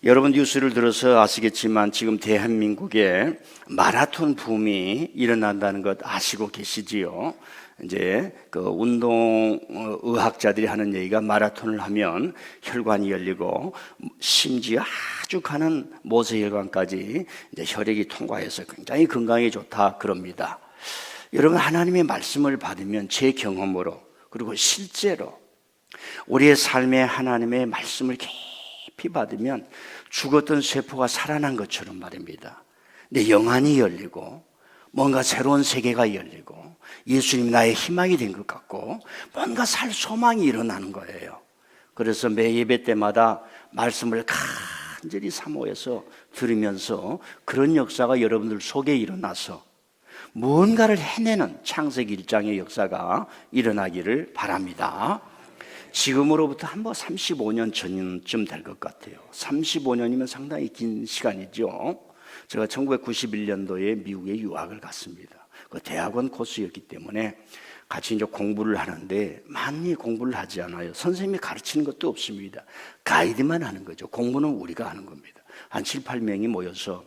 여러분 뉴스를 들어서 아시겠지만 지금 대한민국에 마라톤 붐이 일어난다는 것 아시고 계시지요? 이제 그 운동 의학자들이 하는 얘기가 마라톤을 하면 혈관이 열리고 심지어 아주 가는 모세혈관까지 이제 혈액이 통과해서 굉장히 건강에 좋다 그럽니다. 여러분 하나님의 말씀을 받으면 제 경험으로 그리고 실제로 우리의 삶에 하나님의 말씀을 깊이 받으면 죽었던 세포가 살아난 것처럼 말입니다. 내 영안이 열리고 뭔가 새로운 세계가 열리고 예수님이 나의 희망이 된 것 같고 뭔가 살 소망이 일어나는 거예요. 그래서 매 예배 때마다 말씀을 간절히 사모해서 들으면서 그런 역사가 여러분들 속에 일어나서 뭔가를 해내는 창세기 1장의 역사가 일어나기를 바랍니다. 지금으로부터 한 35년 전쯤 될 것 같아요. 35년이면 상당히 긴 시간이죠. 제가 1991년도에 미국에 유학을 갔습니다. 그 대학원 코스였기 때문에 같이 이제 공부를 하는데 많이 공부를 하지 않아요. 선생님이 가르치는 것도 없습니다. 가이드만 하는 거죠. 공부는 우리가 하는 겁니다. 한 7, 8명이 모여서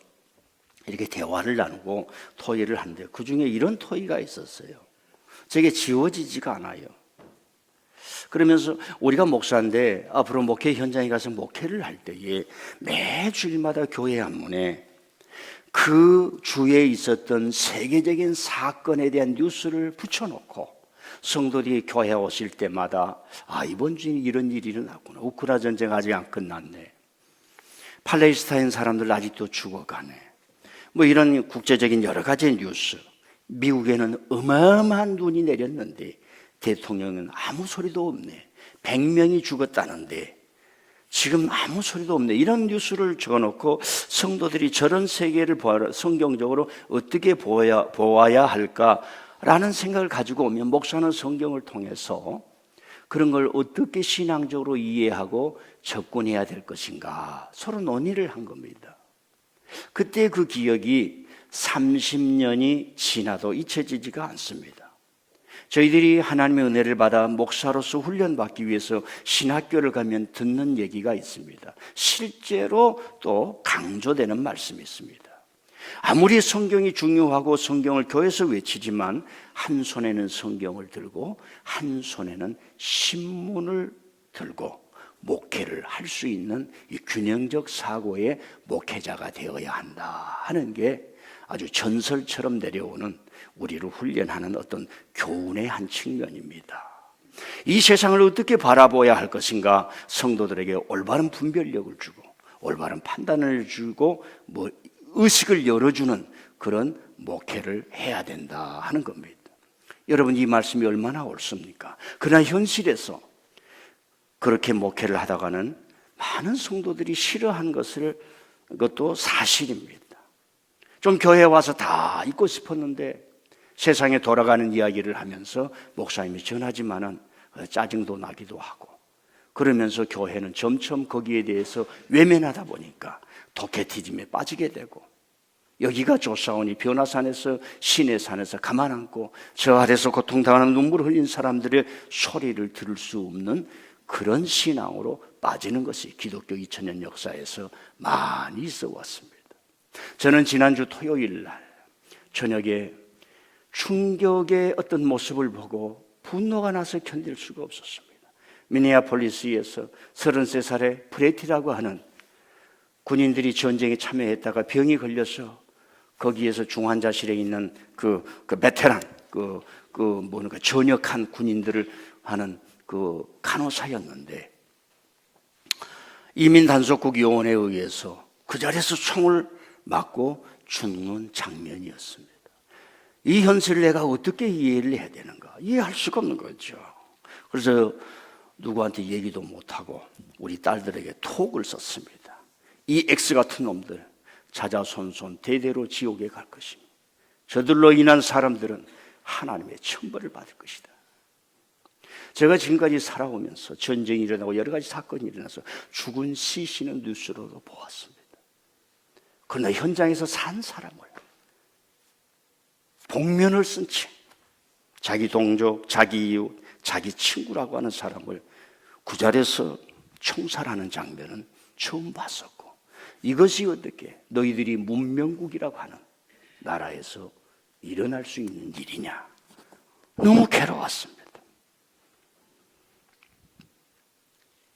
이렇게 대화를 나누고 토의를 하는데 그 중에 이런 토의가 있었어요. 제게 지워지지가 않아요. 그러면서 우리가 목사인데 앞으로 목회 현장에 가서 목회를 할 때에 매 주일마다 교회 안문에 그 주에 있었던 세계적인 사건에 대한 뉴스를 붙여놓고 성도들이 교회에 오실 때마다 이번 주에 이런 일이 일어났구나. 우크라 전쟁 아직 안 끝났네. 팔레스타인 사람들 아직도 죽어가네. 뭐 이런 국제적인 여러 가지 뉴스. 미국에는 어마어마한 눈이 내렸는데 대통령은 아무 소리도 없네. 100명이 죽었다는데 지금 아무 소리도 없네. 이런 뉴스를 적어놓고 성도들이 저런 세계를 성경적으로 어떻게 보아야 할까라는 생각을 가지고 오면 목사는 성경을 통해서 그런 걸 어떻게 신앙적으로 이해하고 접근해야 될 것인가 서로 논의를 한 겁니다. 그때 그 기억이 30년이 지나도 잊혀지지가 않습니다. 저희들이 하나님의 은혜를 받아 목사로서 훈련받기 위해서 신학교를 가면 듣는 얘기가 있습니다. 실제로 또 강조되는 말씀이 있습니다. 아무리 성경이 중요하고 성경을 교회에서 외치지만 한 손에는 성경을 들고 한 손에는 신문을 들고 목회를 할 수 있는 이 균형적 사고의 목회자가 되어야 한다 하는 게 아주 전설처럼 내려오는 우리를 훈련하는 어떤 교훈의 한 측면입니다. 이 세상을 어떻게 바라보아야 할 것인가 성도들에게 올바른 분별력을 주고 올바른 판단을 주고 의식을 열어주는 그런 목회를 해야 된다 하는 겁니다. 여러분 이 말씀이 얼마나 옳습니까? 그러나 현실에서 그렇게 목회를 하다가는 많은 성도들이 싫어한 것도 사실입니다. 좀 교회에 와서 다 잊고 싶었는데 세상에 돌아가는 이야기를 하면서 목사님이 전하지만은 짜증도 나기도 하고 그러면서 교회는 점점 거기에 대해서 외면하다 보니까 도케티즘에 빠지게 되고 여기가 좋사오니 변화산에서 시내산에서 가만 앉고 저 아래서 고통당하는 눈물 흘린 사람들의 소리를 들을 수 없는 그런 신앙으로 빠지는 것이 기독교 2000년 역사에서 많이 있어 왔습니다. 저는 지난주 토요일 날 저녁에 충격의 어떤 모습을 보고 분노가 나서 견딜 수가 없었습니다. 미네아폴리스에서 33살의 프레티라고 하는 군인들이 전쟁에 참여했다가 병이 걸려서 거기에서 중환자실에 있는 그 베테랑 전역한 군인들을 하는 그 간호사였는데 이민단속국 요원에 의해서 그 자리에서 총을 맞고 죽는 장면이었습니다. 이 현실을 내가 어떻게 이해를 해야 되는가? 이해할 수가 없는 거죠. 그래서 누구한테 얘기도 못하고 우리 딸들에게 톡을 썼습니다. 이 X 같은 놈들 자자손손 대대로 지옥에 갈 것이니 저들로 인한 사람들은 하나님의 천벌을 받을 것이다. 제가 지금까지 살아오면서 전쟁이 일어나고 여러 가지 사건이 일어나서 죽은 시신은 뉴스로도 보았습니다. 그러나 현장에서 산 사람을 복면을 쓴 채 자기 동족, 자기 이웃, 자기 친구라고 하는 사람을 그 자리에서 총살하는 장면은 처음 봤었고 이것이 어떻게 너희들이 문명국이라고 하는 나라에서 일어날 수 있는 일이냐. 너무 괴로웠습니다.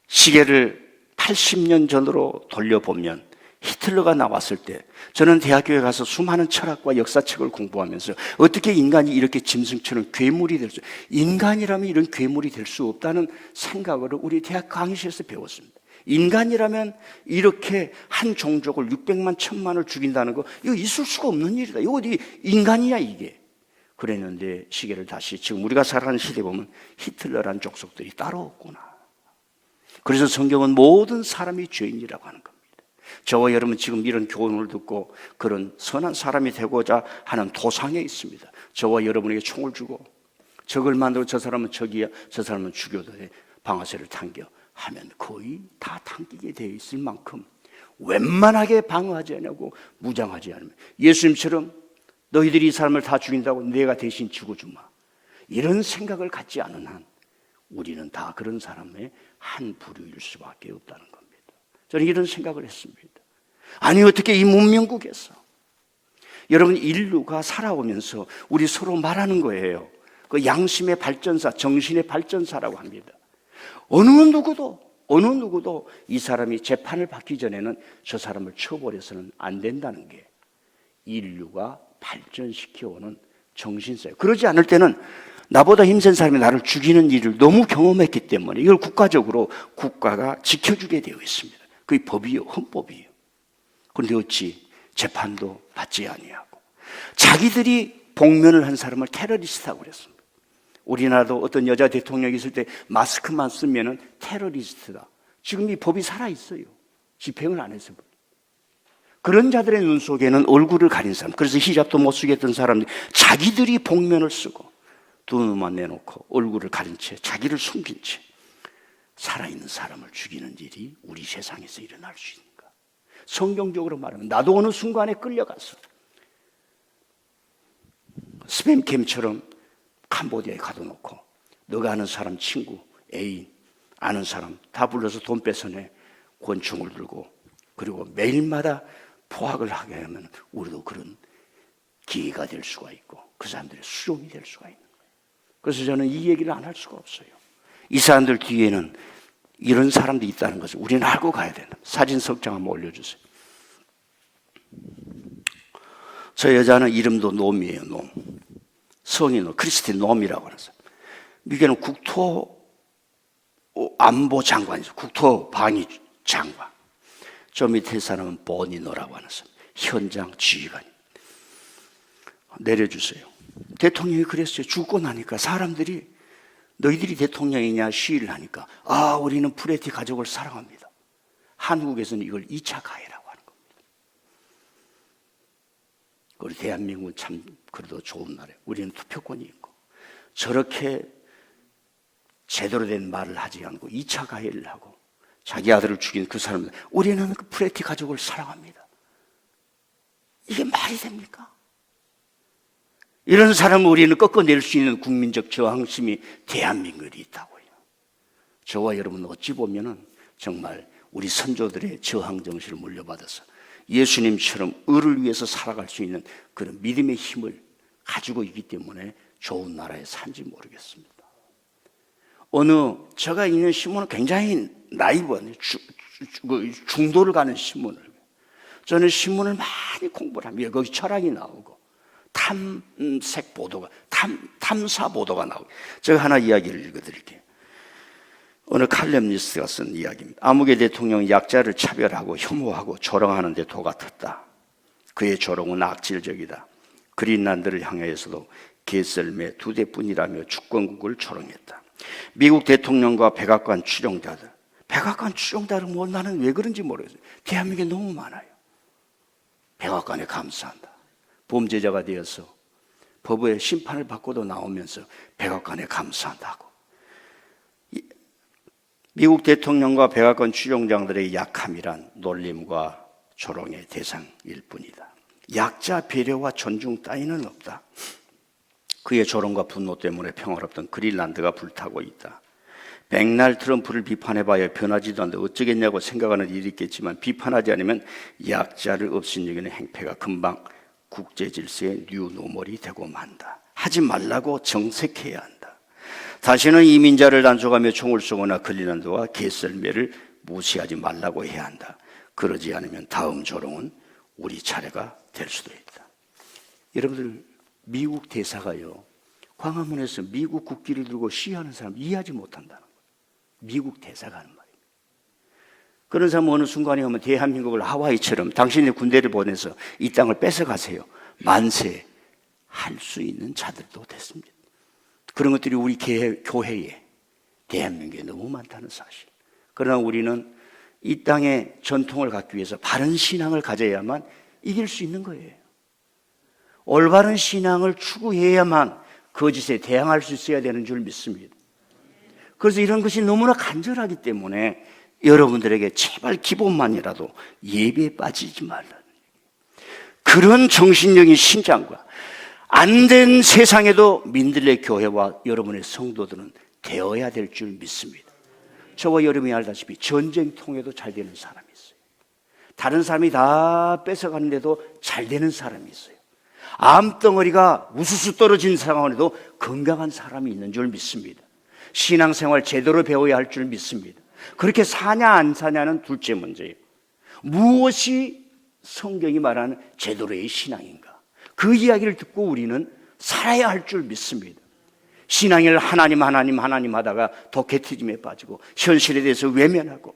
시계를 80년 전으로 돌려보면 히틀러가 나왔을 때 저는 대학교에 가서 수많은 철학과 역사책을 공부하면서 어떻게 인간이 이렇게 짐승처럼 괴물이 될 수, 인간이라면 이런 괴물이 될 수 없다는 생각을 우리 대학 강의실에서 배웠습니다. 인간이라면 이렇게 한 종족을 600만, 1000만을 죽인다는 거, 이거 있을 수가 없는 일이다. 이거 어디 인간이야 이게. 그랬는데 시계를 다시 지금 우리가 살아가는 시대에 보면 히틀러란 족속들이 따로 없구나. 그래서 성경은 모든 사람이 죄인이라고 하는 겁니다. 저와 여러분 지금 이런 교훈을 듣고 그런 선한 사람이 되고자 하는 도상에 있습니다. 저와 여러분에게 총을 주고 적을 만들어 저 사람은 적이야, 저 사람은 죽여도 돼, 방아쇠를 당겨 하면 거의 다 당기게 되어 있을 만큼 웬만하게 방어하지 않고 무장하지 않으면 예수님처럼 너희들이 이 사람을 다 죽인다고 내가 대신 죽어주마, 이런 생각을 갖지 않은 한 우리는 다 그런 사람의 한 부류일 수밖에 없다는 겁니다. 저는 이런 생각을 했습니다. 아니 어떻게 이 문명국에서 여러분 인류가 살아오면서 우리 서로 말하는 거예요. 그 양심의 발전사, 정신의 발전사라고 합니다. 어느 누구도 이 사람이 재판을 받기 전에는 저 사람을 쳐버려서는 안 된다는 게 인류가 발전시켜오는 정신사예요. 그러지 않을 때는 나보다 힘센 사람이 나를 죽이는 일을 너무 경험했기 때문에 이걸 국가적으로 국가가 지켜주게 되어 있습니다. 그게 법이요, 헌법이에요. 그런데 어찌 재판도 받지 아니하고 자기들이 복면을 한 사람을 테러리스트라고 그랬습니다. 우리나라도 어떤 여자 대통령이 있을 때 마스크만 쓰면은 테러리스트다. 지금 이 법이 살아있어요. 집행을 안 해서. 그런 자들의 눈 속에는 얼굴을 가린 사람, 그래서 히잡도 못 쓰겠던 사람들이 자기들이 복면을 쓰고 두 눈만 내놓고 얼굴을 가린 채 자기를 숨긴 채 살아있는 사람을 죽이는 일이 우리 세상에서 일어날 수 있는가? 성경적으로 말하면 나도 어느 순간에 끌려가서 스팸캠처럼 캄보디아에 가둬놓고 너가 아는 사람 친구, 애인, 아는 사람 다 불러서 돈 뺏어내 권총을 들고 그리고 매일마다 포악을 하게 하면 우리도 그런 기회가 될 수가 있고 그 사람들의 수용이 될 수가 있는 거예요. 그래서 저는 이 얘기를 안 할 수가 없어요. 이 사람들 뒤에는 이런 사람들이 있다는 것을 우리는 알고 가야 된다. 사진 석장 한번 올려주세요. 저 여자는 이름도 놈이에요. 놈. 성이 놈, 크리스틴 놈이라고 하는 사람. 미국에는 국토안보 장관이죠. 국토방위 장관. 저 밑에 사람은 보니노라고 하는 사람. 현장 지휘관이. 내려주세요. 대통령이 그랬어요. 죽고 나니까 사람들이 너희들이 대통령이냐 시위를 하니까 우리는 프레티 가족을 사랑합니다. 한국에서는 이걸 2차 가해라고 하는 겁니다. 우리 대한민국은 참 그래도 좋은 나라예요. 우리는 투표권이 있고 저렇게 제대로 된 말을 하지 않고 2차 가해를 하고 자기 아들을 죽인 그 사람들, 우리는 그 프레티 가족을 사랑합니다. 이게 말이 됩니까? 이런 사람을 우리는 꺾어낼 수 있는 국민적 저항심이 대한민국에 있다고요. 저와 여러분은 어찌 보면은 정말 우리 선조들의 저항 정신을 물려받아서 예수님처럼 의를 위해서 살아갈 수 있는 그런 믿음의 힘을 가지고 있기 때문에 좋은 나라에 산지 모르겠습니다. 제가 읽는 신문은 굉장히 나이브한 중도를 가는 신문을, 저는 신문을 많이 공부를 합니다. 거기 철학이 나오고 탐색 보도가, 탐사 보도가 나오고. 제가 하나 이야기를 읽어드릴게요. 어느 칼럼니스트가 쓴 이야기입니다. 아무개 대통령이 약자를 차별하고 혐오하고 조롱하는 데 도같았다. 그의 조롱은 악질적이다. 그린란드를 향하여서도 개썰매 2대뿐이라며 주권국을 조롱했다. 미국 대통령과 백악관 추종자들, 백악관 추종자들은 뭐 나는 왜 그런지 모르겠어요. 대한민국에 너무 많아요. 백악관에 감사한다. 범죄자가 되어서 법의 심판을 받고도 나오면서 백악관에 감사한다고. 미국 대통령과 백악관 추종자들의 약함이란 놀림과 조롱의 대상일 뿐이다. 약자 배려와 존중 따위는 없다. 그의 조롱과 분노 때문에 평화롭던 그린란드가 불타고 있다. 백날 트럼프를 비판해봐야 변하지도 않는데 어쩌겠냐고 생각하는 일이 있겠지만 비판하지 않으면 약자를 업신여기는 행패가 금방 국제질서의 뉴노멀이 되고 만다. 하지 말라고 정색해야 한다. 다시는 이민자를 단속하며 총을 쏘거나 걸리는 데와 개썰매를 무시하지 말라고 해야 한다. 그러지 않으면 다음 조롱은 우리 차례가 될 수도 있다. 여러분들, 미국 대사가요, 광화문에서 미국 국기를 들고 시위하는 사람 이해하지 못한다는 거예요. 미국 대사가 하는 말입니다. 그런 사람은 어느 순간에 오면 대한민국을 하와이처럼 당신의 군대를 보내서 이 땅을 뺏어가세요, 만세 할 수 있는 자들도 됐습니다. 그런 것들이 우리 교회에, 대한민국에 너무 많다는 사실. 그러나 우리는 이 땅의 전통을 갖기 위해서 바른 신앙을 가져야만 이길 수 있는 거예요. 올바른 신앙을 추구해야만 거짓에 대항할 수 있어야 되는 줄 믿습니다. 그래서 이런 것이 너무나 간절하기 때문에 여러분들에게 제발 기본만이라도 예배에 빠지지 말라는, 그런 정신적인 신장과 안 된 세상에도 민들레 교회와 여러분의 성도들은 되어야 될 줄 믿습니다. 저와 여러분이 알다시피 전쟁통에도 잘 되는 사람이 있어요. 다른 사람이 다 뺏어가는데도 잘 되는 사람이 있어요. 암덩어리가 우수수 떨어진 상황에도 건강한 사람이 있는 줄 믿습니다. 신앙생활 제대로 배워야 할 줄 믿습니다. 그렇게 사냐 안 사냐는 둘째 문제예요. 무엇이 성경이 말하는 제대로의 신앙인가? 그 이야기를 듣고 우리는 살아야 할 줄 믿습니다. 신앙을 하나님 하다가 도케티즘에 빠지고 현실에 대해서 외면하고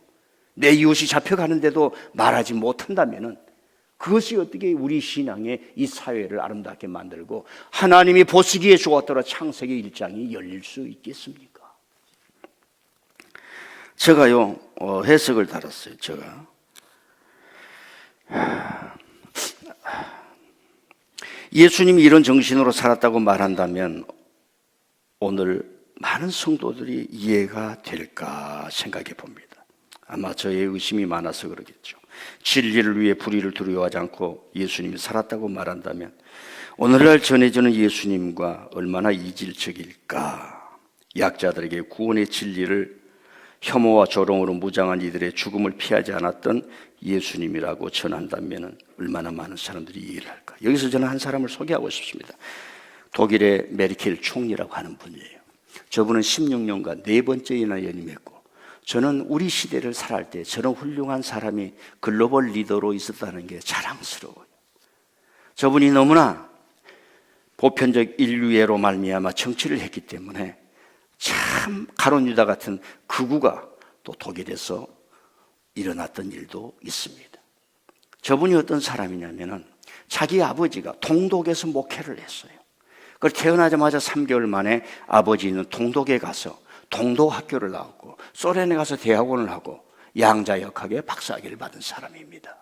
내 이웃이 잡혀가는데도 말하지 못한다면 그것이 어떻게 우리 신앙의 이 사회를 아름답게 만들고 하나님이 보시기에 좋았더라 창세기 1장이 열릴 수 있겠습니까? 제가요, 해석을 달았어요. 제가 예수님이 이런 정신으로 살았다고 말한다면 오늘 많은 성도들이 이해가 될까 생각해 봅니다. 아마 저의 의심이 많아서 그러겠죠. 진리를 위해 불의를 두려워하지 않고 예수님이 살았다고 말한다면 오늘날 전해지는 예수님과 얼마나 이질적일까. 약자들에게 구원의 진리를 혐오와 조롱으로 무장한 이들의 죽음을 피하지 않았던 예수님이라고 전한다면 얼마나 많은 사람들이 이해를 할까. 여기서 저는 한 사람을 소개하고 싶습니다. 독일의 메르켈 총리라고 하는 분이에요. 저분은 16년간 4번째나 연임했고, 저는 우리 시대를 살아갈 때 저런 훌륭한 사람이 글로벌 리더로 있었다는 게 자랑스러워요. 저분이 너무나 보편적 인류애로 말미암아 정치를 했기 때문에 참 가론 유다 같은 극우가 또 독일에서 일어났던 일도 있습니다. 저분이 어떤 사람이냐면은 자기 아버지가 동독에서 목회를 했어요. 그걸 태어나자마자 3개월 만에 아버지 있는 동독에 가서 동독 학교를 나왔고 소련에 가서 대학원을 하고 양자역학의 박사학위를 받은 사람입니다.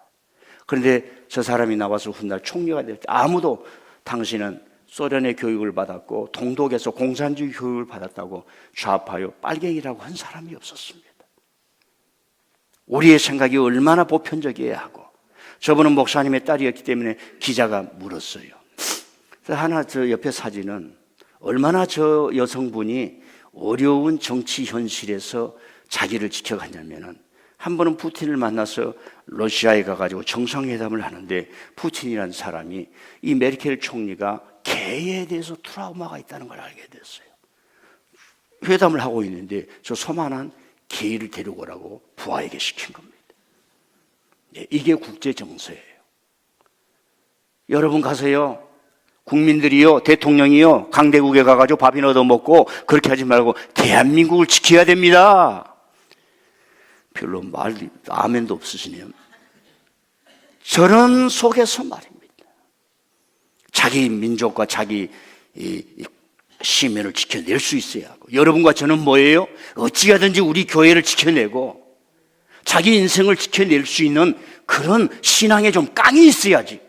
그런데 저 사람이 나와서 훗날 총리가 될 때 아무도 당신은 소련의 교육을 받았고 동독에서 공산주의 교육을 받았다고 좌파요 빨갱이라고 한 사람이 없었습니다. 우리의 생각이 얼마나 보편적이어야 하고, 저분은 목사님의 딸이었기 때문에 기자가 물었어요. 하나 저 옆에 사진은 얼마나 저 여성분이 어려운 정치 현실에서 자기를 지켜갔냐면은 한 번은 푸틴을 만나서 러시아에 가가지고 정상회담을 하는데 푸틴이라는 사람이 이 메르켈 총리가 개에 대해서 트라우마가 있다는 걸 알게 됐어요. 회담을 하고 있는데 저 소만한 개를 데려오라고 부하에게 시킨 겁니다. 이게 국제 정서예요. 여러분 가세요. 국민들이요, 대통령이요, 강대국에 가가지고 밥이나 얻어먹고 그렇게 하지 말고 대한민국을 지켜야 됩니다. 별로 아멘도 없으시네요. 저런 속에서 말입니다. 자기 민족과 자기 시민을 지켜낼 수 있어야 하고, 여러분과 저는 뭐예요? 어찌하든지 우리 교회를 지켜내고 자기 인생을 지켜낼 수 있는 그런 신앙에 좀 깡이 있어야지.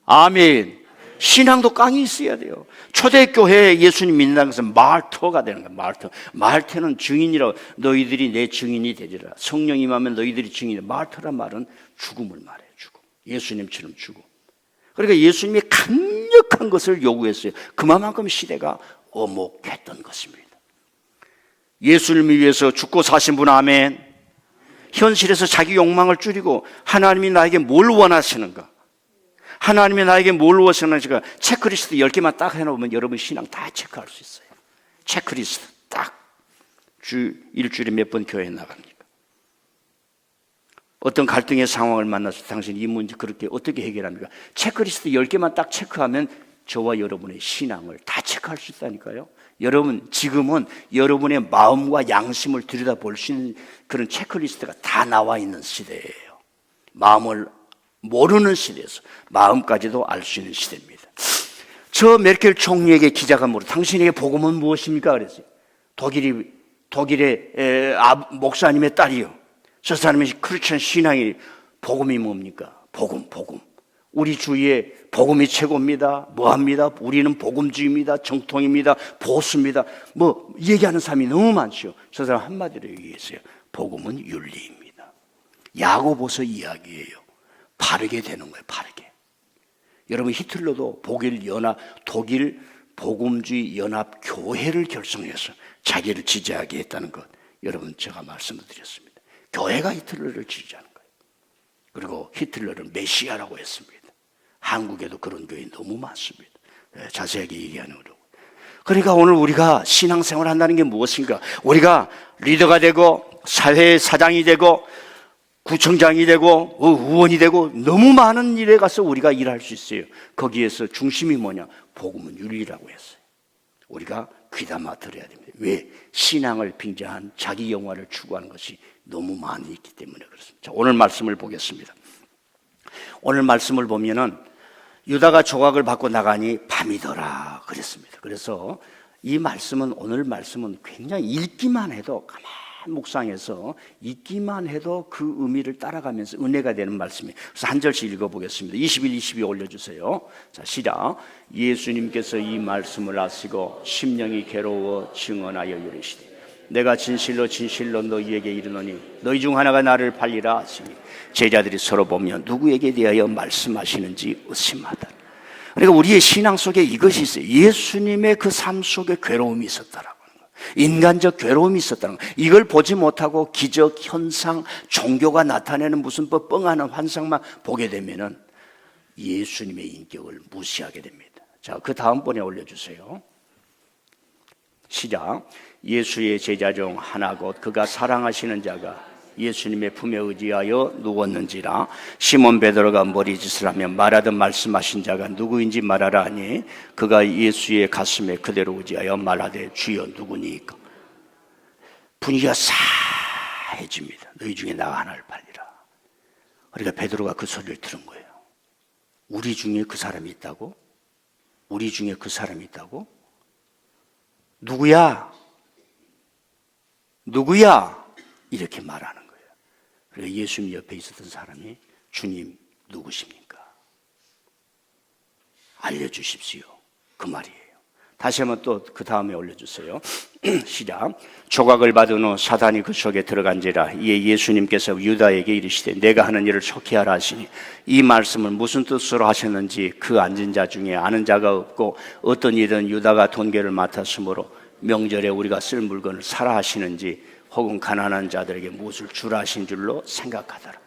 아멘. 신앙도 깡이 있어야 돼요. 초대교회에 예수님 믿는다는 것은 마르터가 되는 거예요. 마르터는 증인이라고. 너희들이 내 증인이 되리라. 성령 임하면 너희들이 증인이라. 마르터란 말은 죽음을 말해요. 죽음. 예수님처럼 죽음. 그러니까 예수님이 강력한 것을 요구했어요. 그만큼 시대가 어목했던 것입니다. 예수님을 위해서 죽고 사신 분, 아멘. 현실에서 자기 욕망을 줄이고 하나님이 나에게 뭘 원하시는가, 하나님이 나에게 뭘 원하시는가 체크리스트 10개만 딱 해놓으면 여러분 신앙 다 체크할 수 있어요. 체크리스트 딱. 일주일에 몇 번 교회에 나갑니까? 어떤 갈등의 상황을 만나서 당신이 이 문제 그렇게 어떻게 해결합니까? 체크리스트 10개만 딱 체크하면 저와 여러분의 신앙을 다 체크할 수 있다니까요. 여러분, 지금은 여러분의 마음과 양심을 들여다볼 수 있는 그런 체크리스트가 다 나와 있는 시대예요. 마음을 모르는 시대에서 마음까지도 알 수 있는 시대입니다. 저 메르켈 총리에게 기자가 물어, 당신에게 복음은 무엇입니까? 그랬어요. 독일의 목사님의 딸이요. 저 사람이 크리스천 신앙이 복음이 뭡니까? 복음. 우리 주위에 복음이 최고입니다. 뭐합니다? 우리는 복음주의입니다. 정통입니다. 보수입니다. 뭐 얘기하는 사람이 너무 많죠. 저 사람 한마디로 얘기했어요. 복음은 윤리입니다. 야고보서 이야기예요. 바르게 되는 거예요. 바르게. 여러분, 히틀러도 독일 복음주의 연합 교회를 결성해서 자기를 지지하게 했다는 것, 여러분 제가 말씀을 드렸습니다. 교회가 히틀러를 지지하는 거예요. 그리고 히틀러를 메시아라고 했습니다. 한국에도 그런 교회 너무 많습니다. 자세하게 얘기하는 거로. 그러니까 오늘 우리가 신앙생활을 한다는 게 무엇인가? 우리가 리더가 되고 사회 사장이 되고 구청장이 되고 의원이 되고 너무 많은 일에 가서 우리가 일할 수 있어요. 거기에서 중심이 뭐냐? 복음은 윤리라고 했어요. 우리가 귀담아 들어야 됩니다. 왜? 신앙을 빙자한 자기 영화를 추구하는 것이 너무 많이 있기 때문에 그렇습니다. 자, 오늘 말씀을 보겠습니다. 오늘 말씀을 보면은 유다가 조각을 받고 나가니 밤이더라 그랬습니다. 그래서 이 말씀은, 오늘 말씀은 굉장히 읽기만 해도, 가만 묵상해서 읽기만 해도 그 의미를 따라가면서 은혜가 되는 말씀이에요. 그래서 한 절씩 읽어보겠습니다. 21, 22 올려주세요. 자, 시작. 예수님께서 이 말씀을 하시고 심령이 괴로워 증언하여 이르시되, 내가 진실로 너희에게 이르노니 너희 중 하나가 나를 팔리라 하시니, 제자들이 서로 보며 누구에게 대하여 말씀하시는지 의심하다. 그러니까 우리의 신앙 속에 이것이 있어요. 예수님의 그 삶 속에 괴로움이 있었다라고 하는 거예요. 인간적 괴로움이 있었다는 거예요. 이걸 보지 못하고 기적, 현상, 종교가 나타내는 무슨 뻥하는 환상만 보게 되면은 예수님의 인격을 무시하게 됩니다. 자, 그 다음번에 올려주세요. 시작. 예수의 제자 중 하나 곧 그가 사랑하시는 자가 예수님의 품에 의지하여 누웠는지라. 시몬 베드로가 머리짓을 하며 말하듯 말씀하신 자가 누구인지 말하라 하니, 그가 예수의 가슴에 그대로 의지하여 말하되 주여 누구니까. 분위기가 싸해집니다. 너희 중에 나 하나를 팔리라. 그러니까 베드로가 그 소리를 들은 거예요. 우리 중에 그 사람이 있다고? 우리 중에 그 사람이 있다고? 누구야? 이렇게 말하는 거예요. 그래서 예수님 옆에 있었던 사람이, 주님 누구십니까? 알려주십시오. 그 말이에요. 다시 한번 또 그 다음에 올려주세요. 시작. 조각을 받은 후 사단이 그 속에 들어간지라. 이에 예수님께서 유다에게 이르시되 내가 하는 일을 속히 하라 하시니, 이 말씀을 무슨 뜻으로 하셨는지 그 앉은 자 중에 아는 자가 없고, 어떤 이든 유다가 돈계를 맡았으므로 명절에 우리가 쓸 물건을 사라 하시는지, 혹은 가난한 자들에게 무엇을 주라 하신 줄로 생각하더라.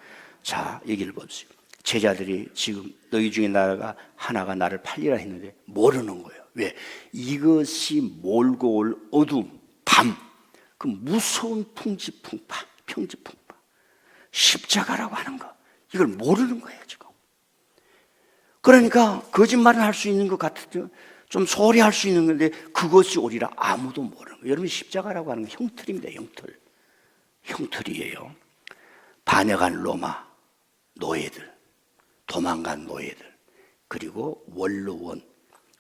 자, 얘기를 보세요. 제자들이 지금 너희 중에 하나가 나를 팔리라 했는데 모르는 거예요. 왜? 이것이 몰고 올 어둠, 밤, 그 무서운 풍지풍파, 십자가라고 하는 거, 이걸 모르는 거예요 지금. 그러니까 거짓말은 할 수 있는 것 같죠. 좀 소홀히 할 수 있는 건데 그것이 오리라 아무도 모르는 거예요. 여러분, 십자가라고 하는 건 형틀입니다. 형틀이에요. 반역한 로마 노예들, 도망간 노예들, 그리고 원로원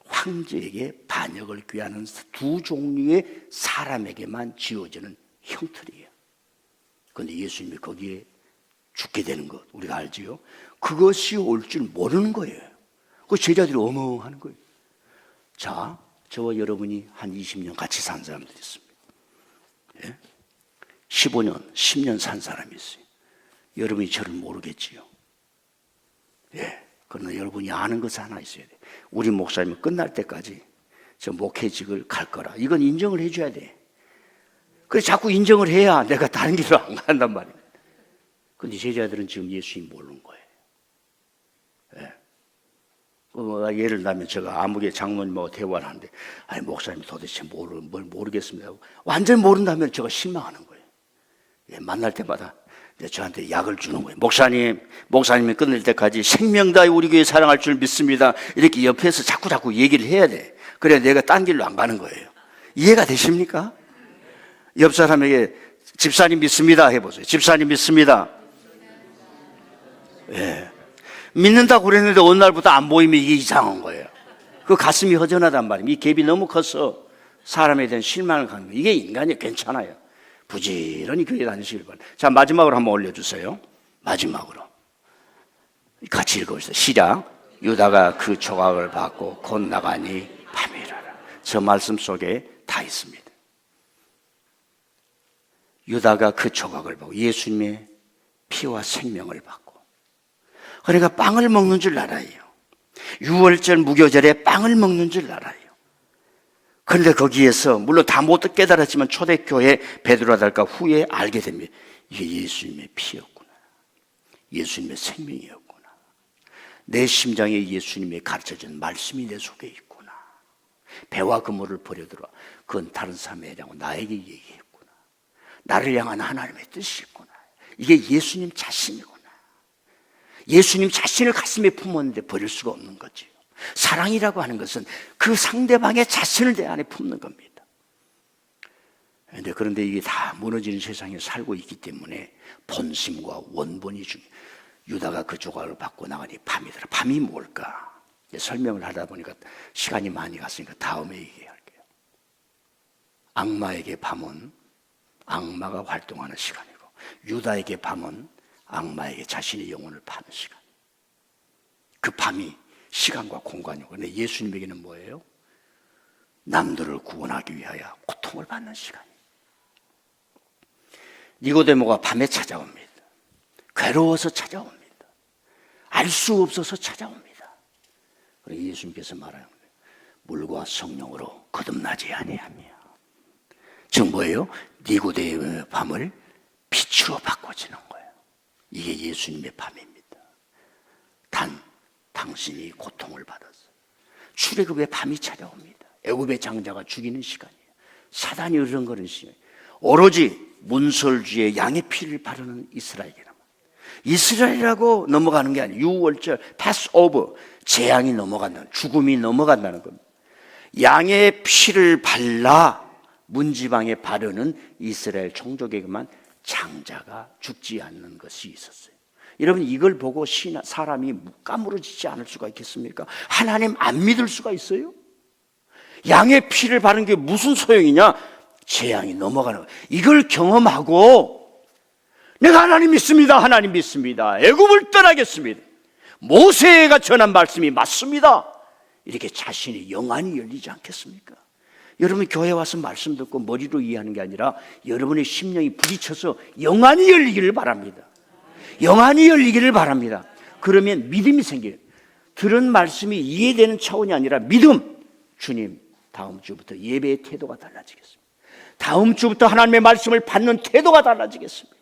황제에게 반역을 귀하는 두 종류의 사람에게만 지어지는 형틀이에요. 그런데 예수님이 거기에 죽게 되는 것 우리가 알지요. 그것이 올 줄 모르는 거예요. 그 제자들이 어멍하는 거예요. 자, 저와 여러분이 한 20년 같이 산 사람들이 있습니다. 예? 15년, 10년 산 사람이 있어요. 여러분이 저를 모르겠지요. 예. 그러나 여러분이 아는 것 하나 있어야 돼. 우리 목사님은 끝날 때까지 저 목회직을 갈 거라. 이건 인정을 해줘야 돼. 그래서 자꾸 인정을 해야 내가 다른 길로 안 간단 말이에요. 근데 제자들은 지금 예수님 모르는 거예요. 예를 들면 제가 아무개 장로님하고 대화를 하는데, 아니 목사님 도대체 뭘 모르겠습니다. 완전 모른다면 제가 실망하는 거예요. 만날 때마다 저한테 약을 주는 거예요. 목사님이 끝낼 때까지 생명 다해 우리 교회 사랑할 줄 믿습니다. 이렇게 옆에서 자꾸 얘기를 해야 돼. 그래야 내가 딴 길로 안 가는 거예요. 이해가 되십니까? 옆 사람에게 집사님 믿습니다 해보세요. 집사님 믿습니다. 믿는다고 그랬는데 어느 날부터 안 보이면 이게 이상한 거예요. 그 가슴이 허전하단 말이에요. 이 갭이 너무 커서 사람에 대한 실망을 갖는 거예요. 이게 인간이 괜찮아요. 부지런히 교회 다니시길 바랍니다. 자, 마지막으로 한번 올려주세요. 마지막으로 같이 읽어보시죠. 시작. 유다가 그 조각을 받고 곧 나가니 밤이라라. 저 말씀 속에 다 있습니다. 유다가 그 조각을 받고 예수님의 피와 생명을 받고, 그러니까 빵을 먹는 줄 알아요. 6월절 무교절에 빵을 먹는 줄 알아요. 그런데 거기에서 물론 다 못 깨달았지만 초대교회 베드로달까 후에 알게 됩니다. 이게 예수님의 피였구나. 예수님의 생명이었구나. 내 심장에 예수님이 가르쳐준 말씀이 내 속에 있구나. 배와 그물을 버려들어 그건 다른 사람이 아니고 나에게 얘기했구나. 나를 향한 하나님의 뜻이 있구나. 이게 예수님 자신이구나. 예수님 자신을 가슴에 품었는데 버릴 수가 없는 거죠. 사랑이라고 하는 것은 그 상대방의 자신을 내 안에 품는 겁니다. 그런데 이게 다 무너지는 세상에 살고 있기 때문에 본심과 원본이 중요해요. 유다가 그 조각을 받고 나가니 밤이더라. 밤이 뭘까? 설명을 하다 보니까 시간이 많이 갔으니까 다음에 얘기할게요. 악마에게 밤은 악마가 활동하는 시간이고, 유다에게 밤은 악마에게 자신의 영혼을 파는 시간. 그 밤이 시간과 공간이고, 근데 예수님에게는 뭐예요? 남들을 구원하기 위하여 고통을 받는 시간이에요. 니고데모가 밤에 찾아옵니다. 괴로워서 찾아옵니다. 알 수 없어서 찾아옵니다. 그리고 예수님께서 말하는 거예요. 물과 성령으로 거듭나지 아니하며. 즉 뭐예요? 니고데모의 밤을 빛으로 바꿔주는 거예요. 이게 예수님의 밤입니다. 단 당신이 고통을 받았어. 출애굽의 밤이 찾아옵니다. 애굽의 장자가 죽이는 시간이에요. 사단이 으르렁거리는 시간이에요. 오로지 문설주의 양의 피를 바르는 이스라엘이란 말이에요. 이스라엘이라고 넘어가는 게 아니에요. 6월절 패스오버, 재앙이 넘어간다는, 죽음이 넘어간다는 겁니다. 양의 피를 발라 문지방에 바르는 이스라엘 종족에게만 장자가 죽지 않는 것이 있었어요. 여러분, 이걸 보고 사람이 까무러지지 않을 수가 있겠습니까? 하나님 안 믿을 수가 있어요? 양의 피를 바른 게 무슨 소용이냐? 재앙이 넘어가는 거예요. 이걸 경험하고 내가 하나님 믿습니다. 하나님 믿습니다. 애굽을 떠나겠습니다. 모세가 전한 말씀이 맞습니다. 이렇게 자신의 영안이 열리지 않겠습니까? 여러분, 교회 와서 말씀 듣고 머리로 이해하는 게 아니라 여러분의 심령이 부딪혀서 영안이 열리기를 바랍니다. 영안이 열리기를 바랍니다. 그러면 믿음이 생겨요. 들은 말씀이 이해되는 차원이 아니라 믿음. 주님, 다음 주부터 예배의 태도가 달라지겠습니다. 다음 주부터 하나님의 말씀을 받는 태도가 달라지겠습니다.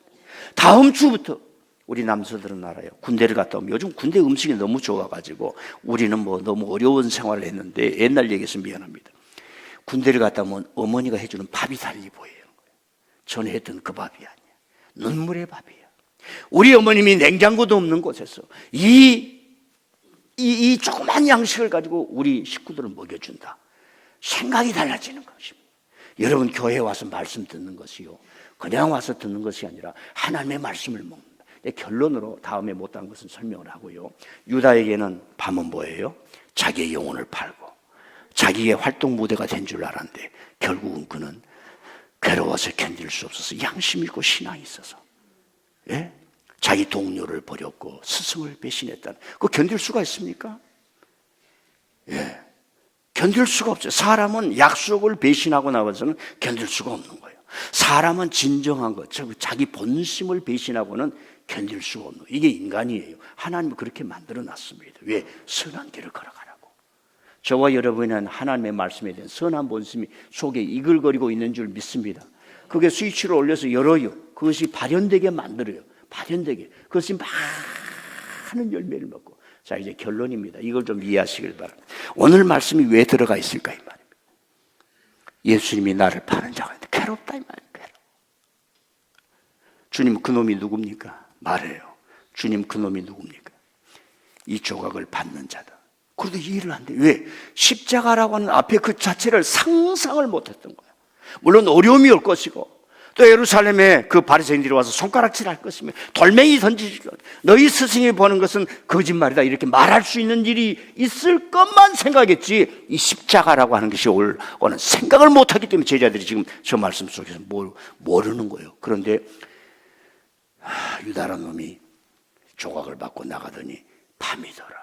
다음 주부터 우리 남서들은 알아요. 군대를 갔다 오면 요즘 군대 음식이 너무 좋아가지고 우리는 뭐 너무 어려운 생활을 했는데, 옛날 얘기해서 미안합니다. 군대를 갔다 오면 어머니가 해주는 밥이 달리 보여요. 전에 했던 그 밥이 아니야. 눈물의 밥이야. 우리 어머님이 냉장고도 없는 곳에서 이 조그만 양식을 가지고 우리 식구들을 먹여준다. 생각이 달라지는 것입니다. 여러분, 교회에 와서 말씀 듣는 것이요, 그냥 와서 듣는 것이 아니라 하나님의 말씀을 먹는다. 결론으로 다음에 못한 것은 설명을 하고요. 유다에게는 밤은 뭐예요? 자기의 영혼을 팔고 자기의 활동 무대가 된 줄 알았는데 결국은 그는 괴로워서 견딜 수 없어서 양심 있고 신앙이 있어서, 예? 자기 동료를 버렸고 스승을 배신했다는, 그거 견딜 수가 있습니까? 예. 견딜 수가 없어요. 사람은 약속을 배신하고 나와서는 견딜 수가 없는 거예요. 사람은 진정한 것, 자기 본심을 배신하고는 견딜 수가 없는 거예요. 이게 인간이에요. 하나님은 그렇게 만들어 놨습니다. 왜? 선한 길을 걸어가라고. 저와 여러분은 하나님의 말씀에 대한 선한 본심이 속에 이글거리고 있는 줄 믿습니다. 그게 스위치를 올려서 열어요. 그것이 발현되게 만들어요. 발현되게. 그것이 많은 열매를 먹고. 자, 이제 결론입니다. 이걸 좀 이해하시길 바랍니다. 오늘 말씀이 왜 들어가 있을까 이 말입니다. 예수님이 나를 파는 자가 있는데 괴롭다 이 말이에요. 주님 그놈이 누굽니까? 말해요. 주님 그놈이 누굽니까? 이 조각을 받는 자다. 그래도 이해를 안 돼. 왜? 십자가라고 하는 앞에 그 자체를 상상을 못했던 거야. 물론 어려움이 올 것이고 또 예루살렘에 그 바리새인들이 와서 손가락질할 것이며 돌멩이 던지실 것. 너희 스승이 보는 것은 거짓말이다. 이렇게 말할 수 있는 일이 있을 것만 생각했지 이 십자가라고 하는 것이 올 거는 생각을 못하기 때문에 제자들이 지금 저 말씀 속에서 모르는 거예요. 그런데 유다라는 놈이 조각을 받고 나가더니 밤이더라.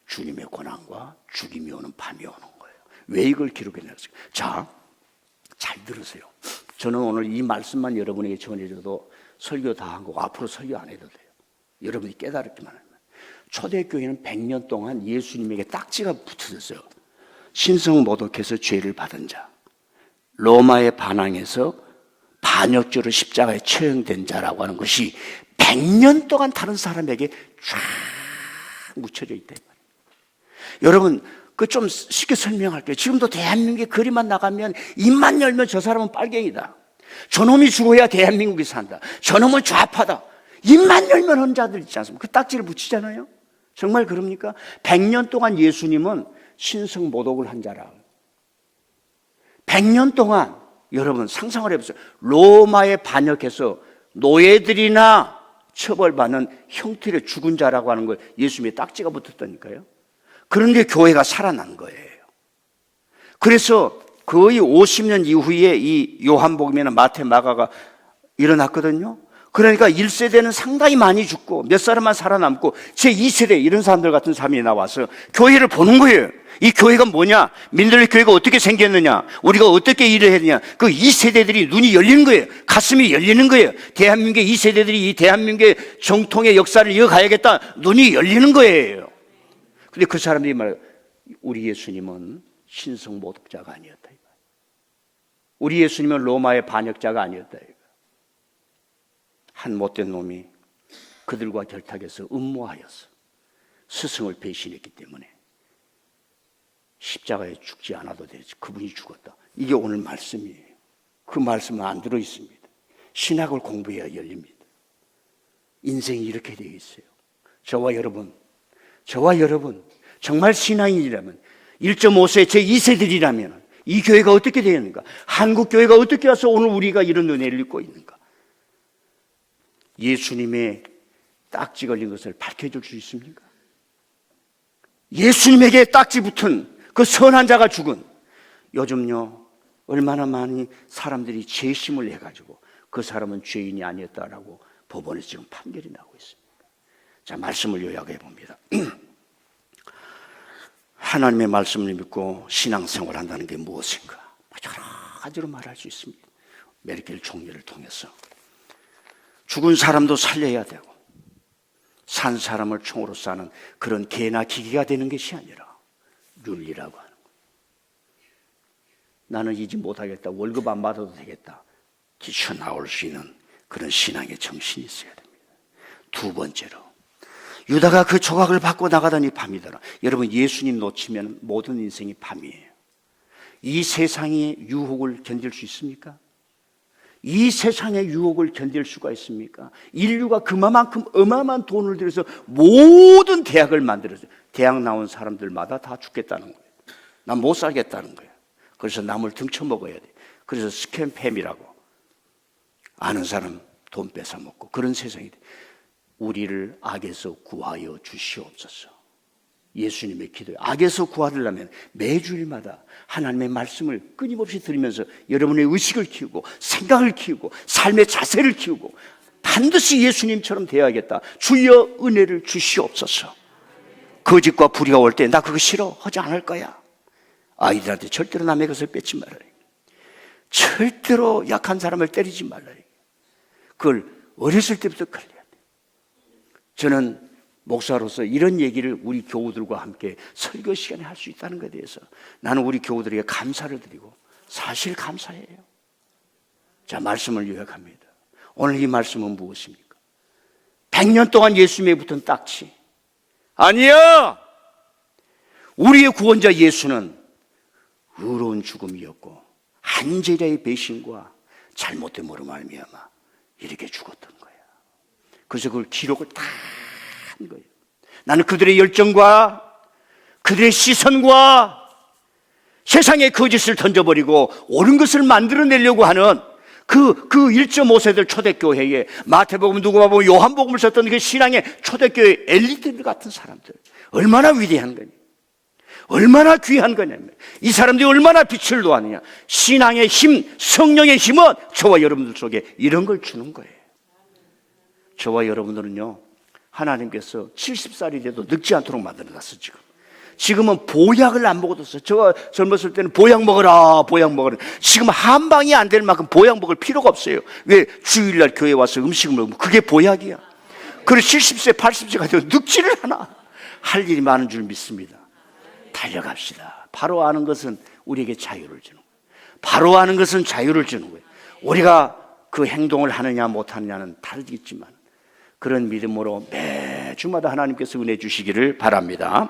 주님의 고난과 죽임이 오는 밤이 오는 거예요. 왜 이걸 기록해냈어요? 자, 잘 들으세요. 저는 오늘 이 말씀만 여러분에게 전해줘도 설교 다 한 거고 앞으로 설교 안 해도 돼요. 여러분이 깨달았기만 하면. 초대교회는 100년 동안 예수님에게 딱지가 붙어졌어요. 신성 모독해서 죄를 받은 자, 로마에 반항해서 반역죄로 십자가에 처형된 자라고 하는 것이 100년 동안 다른 사람에게 쫙 묻혀져 있다. 여러분, 그 좀 쉽게 설명할게요. 지금도 대한민국에 거리만 나가면 입만 열면 저 사람은 빨갱이다. 저놈이 죽어야 대한민국이 산다. 저놈은 좌파다. 입만 열면 혼자들 있지 않습니까? 그 딱지를 붙이잖아요. 정말 그럽니까? 100년 동안 예수님은 신성 모독을 한 자라. 100년 동안 여러분 상상을 해보세요. 로마에 반역해서 노예들이나 처벌받는 형틀의 죽은 자라고 하는 걸 예수님의 딱지가 붙었다니까요. 그런데 교회가 살아난 거예요. 그래서 거의 50년 이후에 이 요한복음이나 마태, 마가가 일어났거든요. 그러니까 1세대는 상당히 많이 죽고 몇 사람만 살아남고 제2세대 이런 사람들 같은 사람이 나와서 교회를 보는 거예요. 이 교회가 뭐냐? 민들레 교회가 어떻게 생겼느냐? 우리가 어떻게 일을 해야 되냐? 그 2세대들이 눈이 열리는 거예요. 가슴이 열리는 거예요. 대한민국의 2세대들이 이 대한민국의 정통의 역사를 이어가야겠다. 눈이 열리는 거예요. 근데 그 사람들이 말해요. 우리 예수님은 신성 모독자가 아니었다. 우리 예수님은 로마의 반역자가 아니었다. 한 못된 놈이 그들과 결탁해서 음모하였어. 스승을 배신했기 때문에 십자가에 죽지 않아도 되지. 그분이 죽었다. 이게 오늘 말씀이에요. 그 말씀은 안 들어있습니다. 신학을 공부해야 열립니다. 인생이 이렇게 되어 있어요. 저와 여러분 정말 신앙인이라면 1.5세 제2세들이라면 이 교회가 어떻게 되었는가? 한국 교회가 어떻게 와서 오늘 우리가 이런 은혜를 입고 있는가? 예수님의 딱지 걸린 것을 밝혀줄 수 있습니까? 예수님에게 딱지 붙은 그 선한 자가 죽은, 요즘요 얼마나 많이 사람들이 재심을 해가지고 그 사람은 죄인이 아니었다라고 법원에서 지금 판결이 나오고 있습니다. 자, 말씀을 요약해 봅니다. 하나님의 말씀을 믿고 신앙생활을 한다는 게 무엇인가? 여러 가지로 말할 수 있습니다. 메르켈 총리를 통해서 죽은 사람도 살려야 되고 산 사람을 총으로 쏴는 그런 개나 기계가 되는 것이 아니라 윤리라고 하는 거예요. 나는 이지 못하겠다. 월급 안 받아도 되겠다. 뛰쳐나올 수 있는 그런 신앙의 정신이 있어야 됩니다. 두 번째로 유다가 그 조각을 받고 나가더니 밤이더라. 여러분, 예수님 놓치면 모든 인생이 밤이에요. 이 세상의 유혹을 견딜 수 있습니까? 이 세상의 유혹을 견딜 수가 있습니까? 인류가 그만큼 어마어마한 돈을 들여서 모든 대학을 만들었어요. 대학 나온 사람들마다 다 죽겠다는 거예요. 난 못 살겠다는 거예요. 그래서 남을 등쳐먹어야 돼. 그래서 스캠팸이라고 아는 사람 돈 뺏어 먹고 그런 세상이 돼. 우리를 악에서 구하여 주시옵소서. 예수님의 기도에 악에서 구하려면 매주일마다 하나님의 말씀을 끊임없이 들으면서 여러분의 의식을 키우고 생각을 키우고 삶의 자세를 키우고 반드시 예수님처럼 되어야겠다. 주여 은혜를 주시옵소서. 거짓과 불의가 올 때 나 그거 싫어 하지 않을 거야. 아이들한테 절대로 남의 것을 뺏지 말아요. 절대로 약한 사람을 때리지 말아요. 그걸 어렸을 때부터 걸려야 돼. 저는 목사로서 이런 얘기를 우리 교우들과 함께 설교 시간에 할 수 있다는 것에 대해서 나는 우리 교우들에게 감사를 드리고 사실 감사해요. 자, 말씀을 요약합니다. 오늘 이 말씀은 무엇입니까? 100년 동안 예수님에 붙은 딱지. 아니야! 우리의 구원자 예수는 의로운 죽음이었고 한 제자의 배신과 잘못된 모로 말미암아 이렇게 죽었던 거야. 그래서 그걸 기록을 다 한 거예요. 나는 그들의 열정과 그들의 시선과 세상의 거짓을 던져버리고 옳은 것을 만들어내려고 하는 그 1.5세들 초대교회에 마태복음, 누가복음, 요한복음을 썼던 그 신앙의 초대교회 엘리트들 같은 사람들, 얼마나 위대한 거냐, 얼마나 귀한 거냐면 이 사람들이 얼마나 빛을 도하느냐. 신앙의 힘, 성령의 힘은 저와 여러분들 속에 이런 걸 주는 거예요. 저와 여러분들은요, 하나님께서 70살이 돼도 늙지 않도록 만들어놨어. 지금은 보약을 안 먹어도 써. 제가 젊었을 때는 보약 먹어라, 보약 먹어라. 지금 한 방이 안 될 만큼 보약 먹을 필요가 없어요. 왜? 주일날 교회 와서 음식을 먹으면 그게 보약이야. 그래서 70세, 80세가 돼도 늙지를 않아. 할 일이 많은 줄 믿습니다. 달려갑시다. 바로 아는 것은 우리에게 자유를 주는 거예요. 바로 아는 것은 자유를 주는 거예요. 우리가 그 행동을 하느냐 못하느냐는 다르겠지만 그런 믿음으로 매주마다 하나님께서 은혜 주시기를 바랍니다.